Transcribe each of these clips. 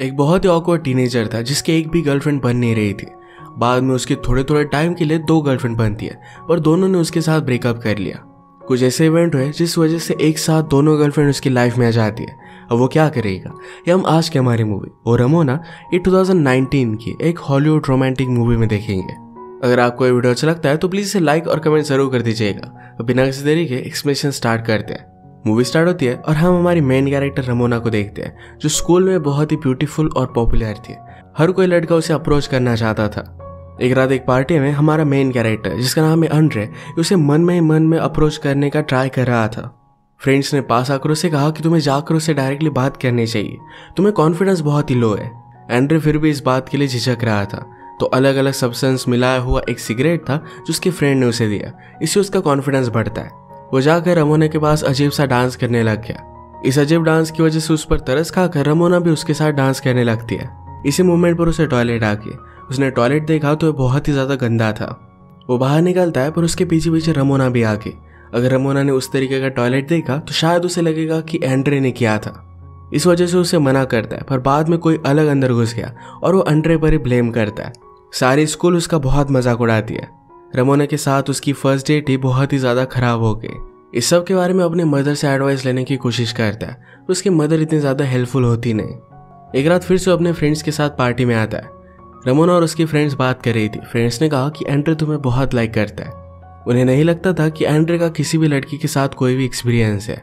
एक बहुत ही awkward teenager था जिसकी एक भी गर्लफ्रेंड बन नहीं रही थी। बाद में उसकी थोड़े थोड़े टाइम के लिए 2 गर्लफ्रेंड बनती है, पर दोनों ने उसके साथ ब्रेकअप कर लिया। कुछ ऐसे इवेंट हुए जिस वजह से एक साथ दोनों गर्लफ्रेंड उसकी लाइफ में आ जाती है। अब वो क्या करेगा, ये हम आज की हमारी मूवी और रमोना ये 2019 की एक हॉलीवुड रोमांटिक मूवी में देखेंगे। अगर आपको ये वीडियो अच्छा लगता है तो प्लीज इसे लाइक और कमेंट जरूर कर दीजिएगा। तो बिना किसी देरी के एक्सप्लेनेशन स्टार्ट करते हैं। मूवी स्टार्ट होती है और हम हमारी मेन कैरेक्टर रमोना को देखते हैं, जो स्कूल में बहुत ही ब्यूटीफुल और पॉपुलर थी। हर कोई लड़का उसे अप्रोच करना चाहता था। एक रात एक पार्टी में हमारा मेन कैरेक्टर, जिसका नाम है अंड्रे, उसे मन में अप्रोच करने का ट्राई कर रहा था। फ्रेंड्स ने पास आकर उसे कहा कि तुम्हें जाकर उससे डायरेक्टली बात करनी चाहिए, तुम्हें कॉन्फिडेंस बहुत ही लो है। एंड्रे फिर भी इस बात के लिए झिझक रहा था, तो अलग अलग सब्सटेंस मिलाया हुआ एक सिगरेट था जो उसके फ्रेंड ने उसे दिया। इससे उसका कॉन्फिडेंस बढ़ता है। वो जाकर रमोना के पास अजीब सा डांस करने लग गया। इस अजीब डांस की वजह से उस पर तरस खाकर रमोना भी उसके साथ डांस करने लगती है। इसी मूवमेंट पर उसे टॉयलेट आ गई। उसने टॉयलेट देखा तो बहुत ही ज्यादा गंदा था। वो बाहर निकलता है पर उसके पीछे पीछे रमोना भी आ गई। अगर रमोना ने उस तरीके का टॉयलेट देखा तो शायद उसे लगेगा कि एंड्रे ने किया था। इस वजह से उसे मना करता है, पर बाद में कोई अलग अंदर घुस गया और वो एंड्रे पर ही ब्लेम करता है। सारी स्कूल उसका बहुत मजाक उड़ाती है। रमोना के साथ उसकी फर्स्ट डेट ही बहुत ही ज्यादा खराब हो गई। इस सब के बारे में अपने मदर से एडवाइस लेने की कोशिश करता है, तो उसकी मदर इतनी ज्यादा हेल्पफुल होती नहीं। एक रात फिर से अपने फ्रेंड्स के साथ पार्टी में आता है। रमोना और उसकी फ्रेंड्स बात कर रही थी। फ्रेंड्स ने कहा कि एंड्रे तुम्हें बहुत लाइक करता है। उन्हें नहीं लगता था कि एंड्रे का किसी भी लड़की के साथ कोई भी एक्सपीरियंस है।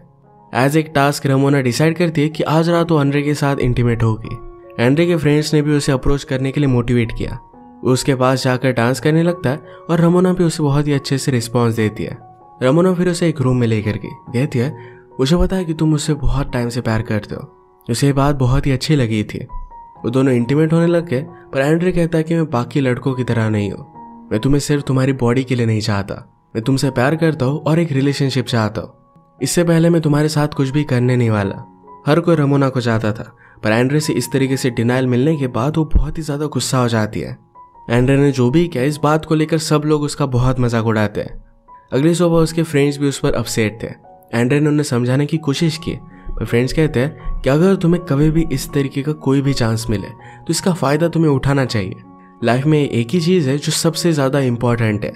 एज एक टास्क रमोना डिसाइड करती है कि आज रात वो एंड्रे के साथ इंटीमेट होगी। एंड्रे के फ्रेंड्स ने भी उसे अप्रोच करने के लिए मोटिवेट किया। वो उसके पास जाकर डांस करने लगता है और रमोना भी उसे बहुत ही अच्छे से रिस्पॉन्स देती है। रमोना फिर उसे एक रूम में लेकर गई। कहती है, मुझे पता है कि तुम मुझसे बहुत टाइम से प्यार करते हो। उसे ये बात बहुत ही अच्छी लगी थी। वो दोनों इंटीमेट होने लग गए, पर एंड्रे कहता है कि मैं बाकी लड़कों की तरह नहीं हूँ। मैं तुम्हें सिर्फ तुम्हारी बॉडी के लिए नहीं चाहता, मैं तुमसे प्यार करता हूँ और एक रिलेशनशिप चाहता हूँ। इससे पहले मैं तुम्हारे साथ कुछ भी करने नहीं वाला। हर कोई रमोना को चाहता था, पर एंड्रे से इस तरीके से डिनाइल मिलने के बाद वो बहुत ही ज्यादा गुस्सा हो जाती है। एंड्रे ने जो भी किया, इस बात को लेकर सब लोग उसका बहुत मजाक उड़ाते हैं। अगली सुबह उसके फ्रेंड्स भी उस पर अपसेट थे। एंड्रे ने उन्हें समझाने की कोशिश की, पर फ्रेंड्स कहते हैं कि अगर तुम्हें कभी भी इस तरीके का कोई भी चांस मिले तो इसका फायदा तुम्हें उठाना चाहिए। लाइफ में एक ही चीज है जो सबसे ज्यादा इंपॉर्टेंट है।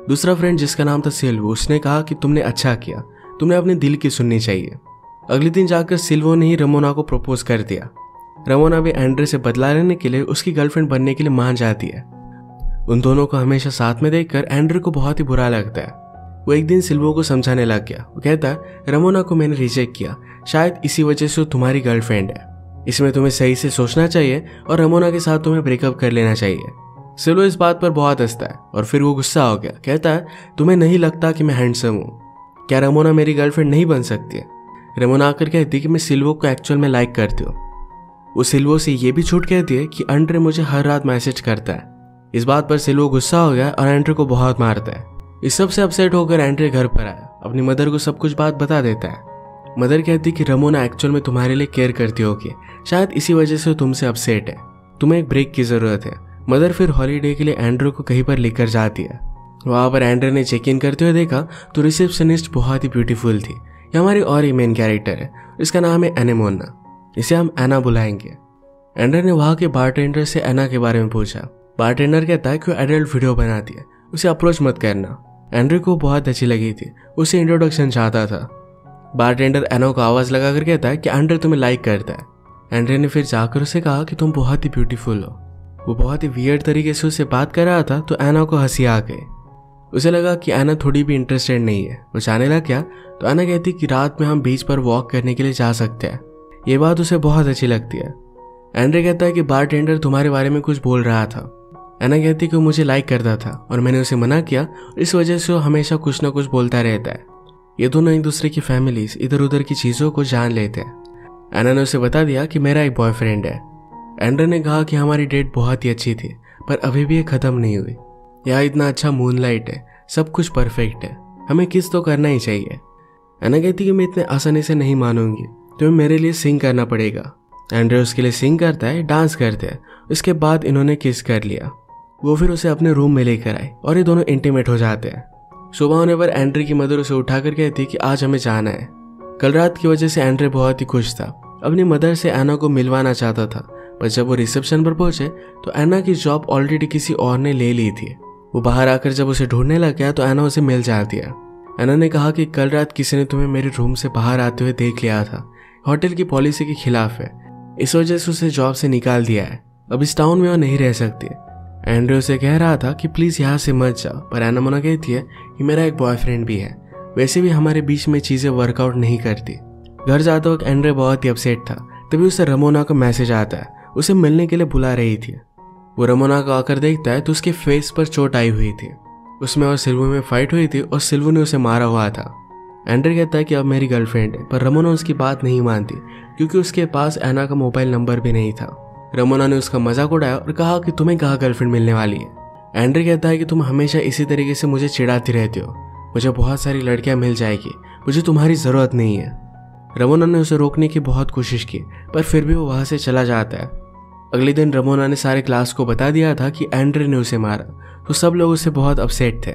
दूसरा फ्रेंड, जिसका नाम था सिल्वो, उसने कहा कि तुमने अच्छा किया, तुमने अपने दिल की सुननी चाहिए। अगले दिन जाकर सिल्वो ने ही रमोना को प्रपोज कर दिया। रमोना भी एंड्रे से बदला लेने के लिए उसकी गर्लफ्रेंड बनने के लिए मान जाती है। उन दोनों को हमेशा साथ में देखकर एंड्रे को बहुत ही बुरा लगता है। वो एक दिन सिल्वो को समझाने लग गया। वो कहता है, रमोना को मैंने रिजेक्ट किया, शायद इसी वजह से वो तुम्हारी गर्लफ्रेंड है। इसमें तुम्हें सही से सोचना चाहिए और रमोना के साथ तुम्हें ब्रेकअप कर लेना चाहिए। सिल्वो इस बात पर बहुत हंसता है और फिर वो गुस्सा हो गया। कहता है, तुम्हें नहीं लगता कि मैं हैंडसम हूँ? क्या रमोना मेरी गर्लफ्रेंड नहीं बन सकती है? रमोना आकर कहती है कि मैं सिल्वो को एक्चुअल में लाइक करती हूँ। वो सिल्वो से ये भी झूठ कहती है कि एंड्रे मुझे हर रात मैसेज करता है। इस बात पर सिल्वो गुस्सा हो गया और एंड्रे को बहुत मारता है। इस सब से अपसेट होकर एंड्रे घर पर आया। अपनी मदर को सब कुछ बात बता देता है। मदर कहती कि रमोना एक्चुअल में तुम्हारे लिए केयर करती होगी, शायद इसी वजह से तुमसे अपसेट है, तुम्हें एक ब्रेक की जरूरत है। मदर फिर हॉलीडे के लिए एंड्रे को कहीं पर लेकर जाती है। वहां पर एंड्रे ने चेक इन करते हुए देखा तो रिसेप्शनिस्ट बहुत ही ब्यूटीफुल थी। ये हमारी और एक मेन कैरेक्टर है, इसका नाम है एनेमोना। इसे हम एना बुलाएंगे। एंड्रे ने वहां के बारटेंडर से एना के बारे में पूछा। बारटेंडर कहता है कि वो एडल्ट वीडियो बनाती है, उसे अप्रोच मत करना। एंड्रे को बहुत अच्छी लगी थी, उसे इंट्रोडक्शन चाहता था। बारटेंडर एना को आवाज लगाकर कहता है कि एंड्रे तुम्हें लाइक करता है। एंड्रे ने फिर जाकर उसे कहा कि तुम बहुत ही ब्यूटीफुल हो। वो बहुत ही वियर्ड तरीके से उससे बात कर रहा था, तो एना को हंसी आ गई। उसे लगा कि एना थोड़ी भी इंटरेस्टेड नहीं है। वो जाने लग गया तो एना कहती कि रात में हम बीच पर वॉक करने के लिए जा सकते हैं। ये बात उसे बहुत अच्छी लगती है। एंड्रे कहता है कि बारटेंडर तुम्हारे बारे में कुछ बोल रहा था। एना कहती कि वो मुझे लाइक करता था और मैंने उसे मना किया, इस वजह से वो हमेशा कुछ ना कुछ बोलता रहता है। ये दोनों एक दूसरे की फैमिलीज, इधर उधर की चीजों को जान लेते हैं। एना ने उसे बता दिया कि मेरा एक बॉयफ्रेंड है। एंड्रे ने कहा कि हमारी डेट बहुत ही अच्छी थी, पर अभी भी ये खत्म नहीं हुई। यहाँ इतना अच्छा मूनलाइट है, सब कुछ परफेक्ट है, हमें किस तो करना ही चाहिए। एना कहती कि मैं इतने आसानी से नहीं मानूंगी, तुम्हें मेरे लिए सिंग करना पड़ेगा। एंड्रे उसके लिए सिंग करता है, डांस करते हैं। उसके बाद इन्होंने किस कर लिया। वो फिर उसे अपने रूम में लेकर आए और ये दोनों इंटीमेट हो जाते हैं। सुबह होने पर एंड्रे की मदर उसे उठाकर कहती कि आज हमें जाना है। कल रात की वजह से एंड्रे बहुत ही खुश था। अपनी मदर से एना को मिलवाना चाहता था, पर जब वो रिसेप्शन पर पहुंचे तो एना की जॉब ऑलरेडी किसी और ने ले ली थी। वो बाहर आकर जब उसे ढूंढने लग गया तो एना उसे मिल जाती है। एना ने कहा कि कल रात किसी ने तुम्हें मेरे रूम से बाहर आते हुए देख लिया था, होटल की पॉलिसी के खिलाफ है, इस वजह से उसे जॉब से निकाल दिया है, अब इस टाउन में वो नहीं रह सकती। एंड्रे उसे कह रहा था कि प्लीज यहाँ से मत जाओ, पर एना मना कहती है कि मेरा एक बॉयफ्रेंड भी है, वैसे भी हमारे बीच में चीजें वर्कआउट नहीं करती। घर जाते वक्त एंड्रे बहुत ही अपसेट था। तभी उसे रमोना का मैसेज आता है, उसे मिलने के लिए बुला रही थी। वो रमोना को आकर देखता है तो उसके फेस पर चोट आई हुई थी। उसमें और सिल्वू में फाइट हुई थी और सिल्वू ने उसे मारा हुआ था। एंड्रे कहता है कि अब मेरी गर्लफ्रेंड है, पर रमोना उसकी बात नहीं मानती क्योंकि उसके पास एना का मोबाइल नंबर भी नहीं था। रमोना ने उसका मजाक उड़ाया और कहा कि तुम्हें कहाँ गर्लफ्रेंड मिलने वाली है। एंड्रे कहता है कि तुम हमेशा इसी तरीके से मुझे चिढ़ाती रहती हो, मुझे बहुत सारी लड़कियां मिल जाएगी, मुझे तुम्हारी जरूरत नहीं है। रमोना ने उसे रोकने की बहुत कोशिश की पर फिर भी वो वहां से चला जाता है। अगले दिन रमोना ने सारे क्लास को बता दिया था कि एंड्रे ने उसे मारा, तो सब लोग उससे बहुत अपसेट थे।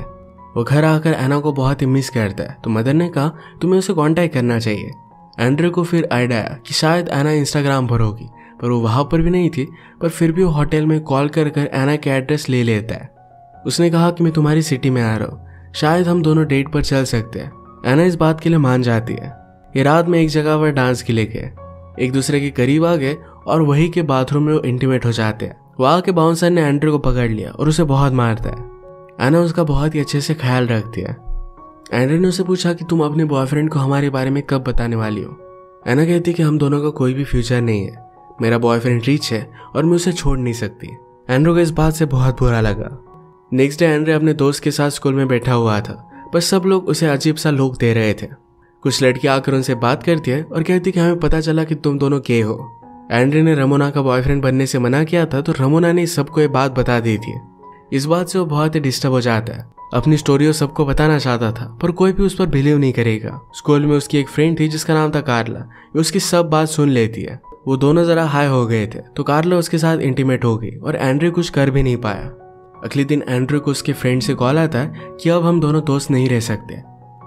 वो घर आकर एना को बहुत ही मिस करता है, तो मदर ने कहा तुम्हें उसे कांटेक्ट करना चाहिए। एंड्रे को फिर आइडिया आया कि शायद एना इंस्टाग्राम पर होगी, पर वो वहां पर भी नहीं थी। पर फिर भी वो होटल में कॉल कर एना के एड्रेस ले लेता है। उसने कहा कि मैं तुम्हारी सिटी में आ रहा हूँ, शायद हम दोनों डेट पर चल सकते हैं। एना इस बात के लिए मान जाती है। ये रात में एक जगह पर डांस के लिए गए, एक दूसरे के करीब आ गए और वही के बाथरूम में वो इंटीमेट हो जाते हैं। वहां के बाउंसर ने एंड्रे को पकड़ लिया और उसे बहुत मारता है। एना उसका बहुत ही अच्छे से ख्याल रखती है। एंड्रे ने उसे पूछा कि तुम अपने बॉयफ्रेंड को हमारे बारे में कब बताने वाली हो। एना कहती है कि हम दोनों का कोई भी फ्यूचर नहीं है, मेरा बॉयफ्रेंड रिच है और मैं उसे छोड़ नहीं सकती। एंड्रे को इस बात से बहुत बुरा लगा। नेक्स्ट डे एंड्रे अपने दोस्त के साथ स्कूल में बैठा हुआ था, पर सब लोग उसे अजीब सा लुक दे रहे थे। कुछ लड़कियां आकर उनसे बात करती है और कहती कि हमें पता चला कि तुम दोनों गे हो। एंड्रे ने रमोना का बॉयफ्रेंड बनने से मना किया था, तो रमोना ने सबको ये बात बता दी थी। इस बात से वो बहुत ही डिस्टर्ब हो जाता है। अपनी स्टोरी सबको बताना चाहता था, पर कोई भी उस पर बिलीव नहीं करेगा। स्कूल में उसकी एक फ्रेंड थी जिसका नाम था कार्ला, वो उसकी सब बात सुन लेती है। वो दोनों जरा हाई हो गए थे, तो कार्ला उसके साथ इंटीमेट हो गई और एंड्रे कुछ कर भी नहीं पाया। अगले दिन एंड्रे को उसके फ्रेंड से कॉल आता है कि अब हम दोनों दोस्त नहीं रह सकते,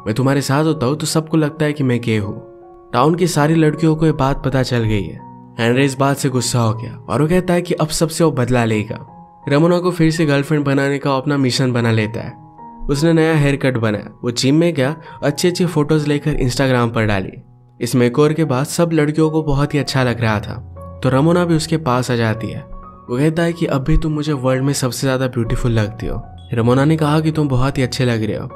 मैं तुम्हारे साथ होता हूँ तो सबको लगता है कि मैं गे हूँ। टाउन की सारी लड़कियों को ये बात पता चल गई है। एंड्रे इस बात से गुस्सा हो गया और वो कहता है कि अब सबसे वो बदला लेगा। रमोना को फिर से गर्लफ्रेंड बनाने का अपना मिशन बना लेता है। उसने नया हेयर कट बनाया, वो जिम में गया, अच्छी अच्छी फोटोज लेकर इंस्टाग्राम पर डाली। इस मेकओवर के बाद सब लड़कियों को बहुत ही अच्छा लग रहा था, तो रमोना भी उसके पास आ जाती है। वो कहता है कि अब भी तुम मुझे वर्ल्ड में सबसे ज्यादा ब्यूटीफुल लगती हो। रमोना ने कहा कि तुम बहुत ही अच्छे लग रहे हो।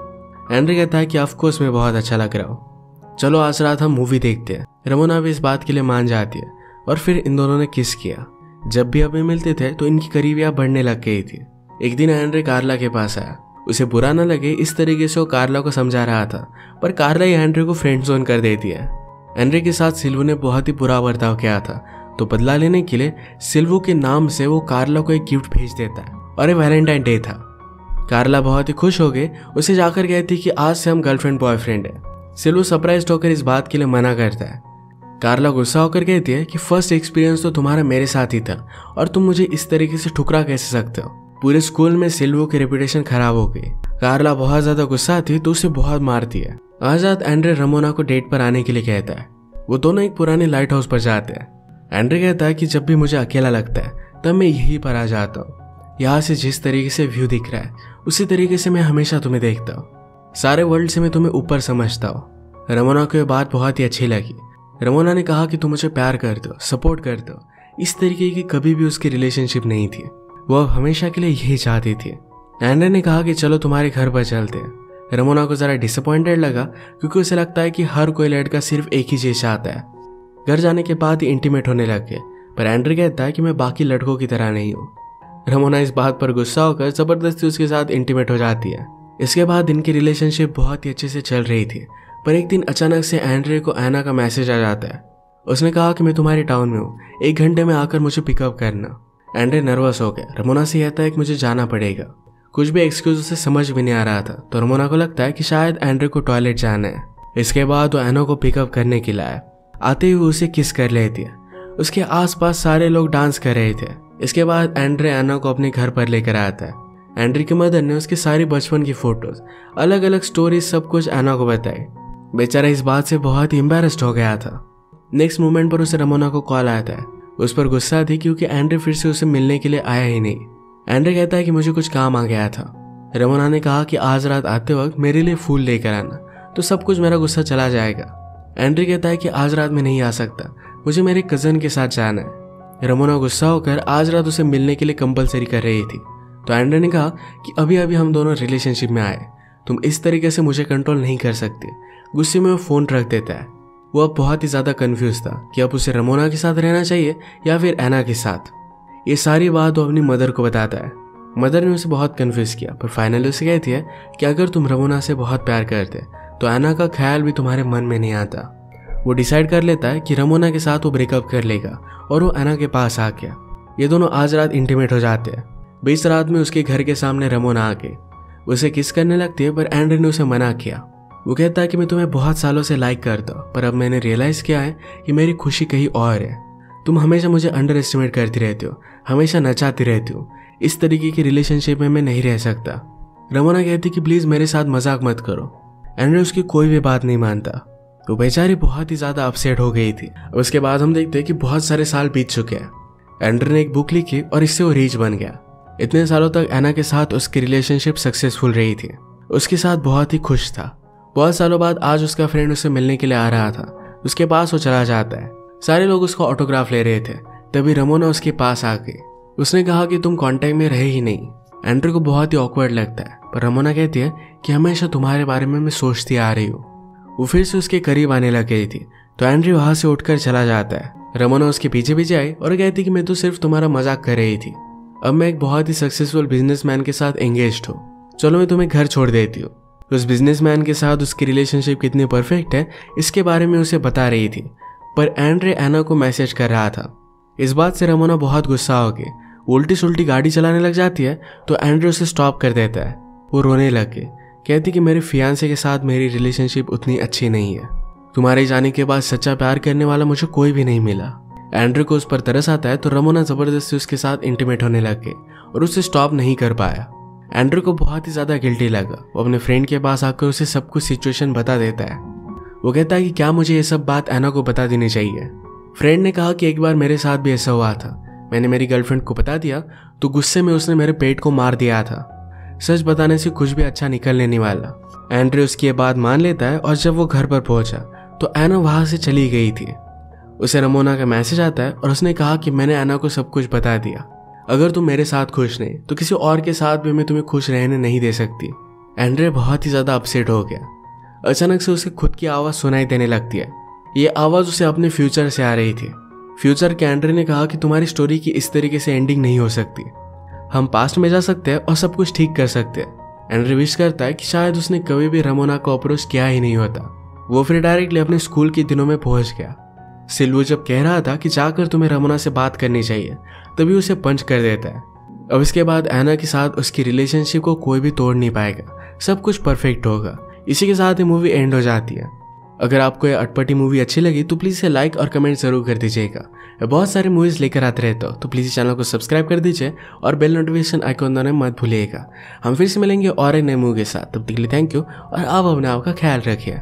एंड्रे कहता है कि ऑफकोर्स मैं बहुत अच्छा लग रहा हूँ, चलो आज रात हम मूवी देखते हैं। रमोना भी इस बात के लिए मान जाती है और फिर इन दोनों ने किस किया। जब भी अभी मिलते थे तो इनकी करीबियां बढ़ने लग गई थी। एक दिन एंड्रे कार्ला के पास आया, उसे बुरा न लगे इस तरीके से वो कार्ला को समझा रहा था, पर कार्ला ही एंड्रे को फ्रेंड जोन कर देती है। एंड्रे के साथ सिल्वू ने बहुत ही बुरा बर्ताव किया था, तो बदला लेने के लिए सिल्वू के नाम से वो कार्ला को एक गिफ्ट भेज देता है और ये वैलेंटाइन डे था। कार्ला बहुत ही खुश हो गए, उसे जाकर कहती कि आज से हम गर्लफ्रेंड बॉयफ्रेंड है। सिल्वू सरप्राइज होकर इस बात के लिए मना करता है। कार्ला गुस्सा होकर कहती है कि फर्स्ट एक्सपीरियंस तो तुम्हारा मेरे साथ ही था और तुम मुझे इस तरीके से ठुकरा कैसे सकते हो। पूरे स्कूल में सिल्वू की रेपुटेशन खराब हो गई। कार्ला बहुत ज्यादा गुस्सा थी तो उसे बहुत मारती है। आज रात एंड्रे रमोना को डेट पर आने के लिए कहता है। वो दोनों एक पुराने लाइट हाउस पर जाते हैं। एंड्रे कहता है कि जब भी मुझे अकेला लगता है तब मैं यहीं पर आ जाता हूँ। यहाँ से जिस तरीके से व्यू दिख रहा है उसी तरीके से मैं हमेशा तुम्हें देखता हूँ। सारे वर्ल्ड से मैं तुम्हें ऊपर समझता हूँ। रमोना को यह बात बहुत ही अच्छी लगी। रमोना ने कहा कि तुम मुझे प्यार करते हो, सपोर्ट करते हो। इस तरीके की कभी भी उसकी रिलेशनशिप नहीं थी, वो अब हमेशा के लिए यही चाहती थी। एंड्रे ने कहा कि चलो तुम्हारे घर पर चलते हैं। रमोना को जरा डिसअपॉइंटेड लगा क्योंकि उसे लगता है कि हर कोई लड़का सिर्फ एक ही चीज चाहता है। घर जाने के बाद ही इंटीमेट होने लग गए, पर एंड्रे कहता है कि मैं बाकी लड़कों की तरह नहीं हूँ। रमोना इस बात पर गुस्सा होकर जबरदस्ती उसके साथ इंटीमेट हो जाती है। इसके बाद इनकी रिलेशनशिप बहुत ही अच्छे से चल रही थी, पर एक दिन अचानक से एंड्रे को एना का मैसेज आ जाता है। उसने कहा कि मैं तुम्हारे टाउन में हूँ, 1 घंटे में आकर मुझे पिकअप करना। एंड्रे नर्वस हो गया। रमोना से कहता है कि मुझे जाना पड़ेगा। कुछ भी एक्सक्यूज उसे समझ भी नहीं आ रहा था, तो रमोना को लगता है कि शायद एंड्रे को टॉयलेट जाना है। इसके बाद वो एना को पिकअप करने के लिए आया। आते हुए उसे किस कर लेती है। उसके आसपास सारे लोग डांस कर रहे थे। इसके बाद एंड्रे एना को अपने घर पर लेकर आता है। एंड्रे की मदर ने उसकी सारी बचपन की फोटोज, अलग अलग स्टोरीज सब कुछ एना को बताई। बेचारा इस बात से बहुत ही एम्बैरेस्ड हो गया था। नेक्स्ट मोमेंट पर उसे रमोना को कॉल आता है। उस पर गुस्सा थी क्योंकि एंड्रे फिर से उसे मिलने के लिए आया ही नहीं। एंड्रे कहता है कि मुझे कुछ काम आ गया था। रमोना ने कहा कि आज रात आते वक्त मेरे लिए फूल लेकर आना, तो सब कुछ मेरा गुस्सा चला जाएगा। एंड्रे कहता है कि आज रात में नहीं आ सकता, मुझे मेरे कजन के साथ जाना है। रमोना गुस्सा होकर आज रात उसे मिलने के लिए कंपलसरी कर रही थी। तो एंड्रे ने कहा कि अभी अभी हम दोनों रिलेशनशिप में आए, तुम इस तरीके से मुझे कंट्रोल नहीं कर सकते। गुस्से में वो फोन रख देता है। वो अब बहुत ही ज्यादा कंफ्यूज था कि अब उसे रमोना के साथ रहना चाहिए या फिर एना के साथ। ये सारी बात वो अपनी मदर को बताता है। मदर ने उसे बहुत कंफ्यूज किया, पर फाइनली उसे कहती है कि अगर तुम रमोना से बहुत प्यार करते तो एना का ख्याल भी तुम्हारे मन में नहीं आता। वो डिसाइड कर लेता है कि रमोना के साथ वो ब्रेकअप कर लेगा और वो एना के पास आ गया। ये दोनों आज रात इंटीमेट हो जाते हैं। बीच रात में उसके घर के सामने रमोना आके उसे किस करने लगती है, पर एंड्रे ने उसे मना किया। वो कहता है कि मैं तुम्हें बहुत सालों से लाइक करता हूँ, पर अब मैंने रियलाइज किया है कि मेरी खुशी कहीं और है। तुम हमेशा मुझे अंडर एस्टिमेट करती रहती हो, हमेशा नचाती रहती हो। इस तरीके की रिलेशनशिप में मैं नहीं रह सकता। रमोना कहती कि प्लीज मेरे साथ मजाक मत करो। एंड्रे उसकी कोई भी बात नहीं मानता। तो बेचारी बहुत ही ज्यादा अपसेट हो गई थी। उसके बाद हम देखते हैं कि बहुत सारे साल बीत चुके हैं। एंड्रे ने एक बुक लिखी और इससे वो रीच बन गया। इतने सालों तक एना के साथ उसकी रिलेशनशिप सक्सेसफुल रही थी, उसके साथ बहुत ही खुश था। बहुत सालों बाद आज उसका फ्रेंड उसे मिलने के लिए आ रहा था। उसके पास वो चला जाता है। सारे लोग उसका ऑटोग्राफ ले रहे थे। तभी रमोना उसके पास आ गई। उसने कहा कि तुम कांटेक्ट में रहे ही नहीं। एंड्रे को बहुत ही ऑकवर्ड लगता है, पर रमोना कहती है कि हमेशा तुम्हारे बारे में मैं सोचती आ रही हूँ। वो फिर से उसके करीब आने लग गई थी, तो एंड्रे वहां से उठकर चला जाता है। रमोना उसके पीछे पीछे आई और कहती कि मैं तो सिर्फ तुम्हारा मजाक कर रही थी। अब मैं एक बहुत ही सक्सेसफुल बिजनेसमैन के साथ एंगेज्ड हूँ, चलो मैं तुम्हें घर छोड़ देती हूँ। उस बिजनेसमैन के साथ उसकी रिलेशनशिप कितनी परफेक्ट है इसके बारे में उसे बता रही थी, पर एंड्रे एना को मैसेज कर रहा था। इस बात से रमोना बहुत गुस्सा हो गई, उल्टी सुल्टी गाड़ी चलाने लग जाती है। तो एंड्रे उसे स्टॉप कर देता है। वो रोने लग गई, कहती कि मेरे फियांसे के साथ मेरी रिलेशनशिप उतनी अच्छी नहीं है। तुम्हारे जाने के बाद सच्चा प्यार करने वाला मुझे कोई भी नहीं मिला। एंड्रे को उस पर तरस आता है, तो रमोना जबरदस्ती उसके साथ इंटीमेट होने लग गई और उसे स्टॉप नहीं कर पाया। एंड्रे को बहुत ही ज्यादा गिल्टी लगा। वो अपने फ्रेंड के पास आकर उसे सब कुछ सिचुएशन बता देता है। वो कहता है कि क्या मुझे ये सब बात एना को बता देनी चाहिए। फ्रेंड ने कहा कि एक बार मेरे साथ भी ऐसा हुआ था, मैंने मेरी गर्लफ्रेंड को बता दिया तो गुस्से में उसने मेरे पेट को मार दिया था। सच बताने से कुछ भी अच्छा निकलने नहीं वाला। एंड्रे उसकी ये बात मान लेता है और जब वो घर पर पहुंचा तो एना वहां से चली गई थी। उसे रमोना का मैसेज आता है और उसने कहा कि मैंने एना को सब कुछ बता दिया। अगर तुम मेरे साथ खुश नहीं तो किसी और के साथ भी मैं तुम्हें खुश रहने नहीं दे सकती। एंड्रे बहुत ही ज्यादा अपसेट हो गया। अचानक से उसे खुद की आवाज सुनाई देने लगती है। ये आवाज उसे अपने फ्यूचर से आ रही थी। फ्यूचर के एंड्रे ने कहा कि तुम्हारी स्टोरी की इस तरीके से एंडिंग नहीं हो सकती। हम पास्ट में जा सकते हैं और सब कुछ ठीक कर सकते हैं। एंड्रे विश करता है कि शायद उसने कभी भी रमोना को अप्रोच किया ही नहीं होता। वो फिर डायरेक्टली अपने स्कूल के दिनों में पहुंच गया। सिल्वू जब कह रहा था कि जाकर तुम्हें रमोना से बात करनी चाहिए, तभी उसे पंच कर देता है। अब इसके बाद एना के साथ उसकी रिलेशनशिप को कोई भी तोड़ नहीं पाएगा, सब कुछ परफेक्ट होगा। इसी के साथ ये मूवी एंड हो जाती है। अगर आपको ये अटपटी मूवी अच्छी लगी तो प्लीज़ इसे लाइक और कमेंट जरूर कर दीजिएगा। बहुत सारे मूवीज लेकर आते रहता हूँ, तो प्लीज़ इस चैनल को सब्सक्राइब कर दीजिए और बेल नोटिफिकेशन आइकॉन दबाना मत भूलिएगा। हम फिर से मिलेंगे और एक नए मूवी के साथ। तब तक के लिए थैंक यू और आप अपने आप का ख्याल रखिए।